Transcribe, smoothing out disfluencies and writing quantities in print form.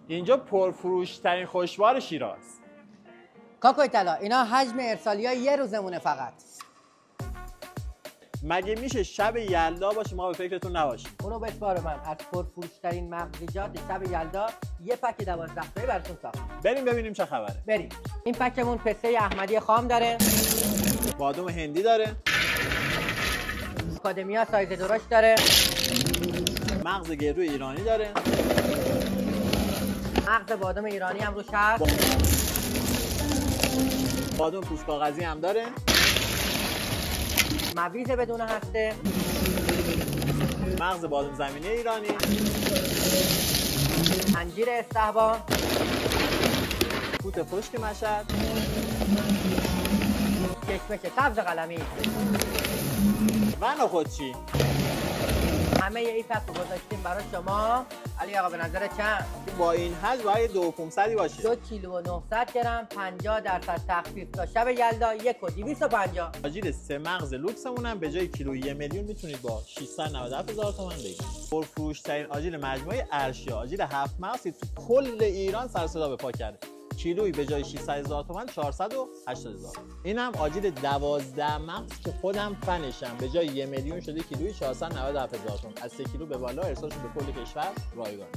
اینجا پرفروش ترین خوشبار شیراز. کاکوی طلا اینا حجم ارسالی های یه روزمونه فقط. مگه میشه شب یلدا باشه ما به فکرتون نباشیم؟ اونو بسپار من، از پرفروش ترین مغزیجات شب یلدا یه پک 12 تایی براتون ساختم. بریم ببینیم چه خبره. بریم. این پکمون پسته احمدی خام داره، بادام هندی داره، آکادمیا سایز درشت داره، مغز گردو ایرانی داره، مغز بادام ایرانی هم روش هست، بادام پوست کاغذی هم داره، مویز بدون هسته، مغز بادام زمینی ایرانی، انجیر استحبان، توت خشک مشهد، کشمش سبز قلمی و نخودچی. همه این پک رو گذاشتیم برای شما. علی آقا به نظر چند؟ با این حجم باید 2500 باشه. 2 کیلو و 900 گرم 50% تخفیف تا شب یلدا 1 و 250. آجیل 3 مغز لوکسمون هم به جای کیلویی 1 میلیون میتونید با 697,000 تومان بگیرید. پرفروش ترین آجیل مجموعه ارشیا، آجیل 7 مغزی تو کل ایران سر صدا به پا کرده. کیلویی به جای 600,000 تومان 480,000. اینم آجیل 12 مغز که خودم فنشم، به جای 1 میلیون شده کیلویی 497,000 تومان. از 3 کیلو به بالا ارسالش به کل کشور رایگان.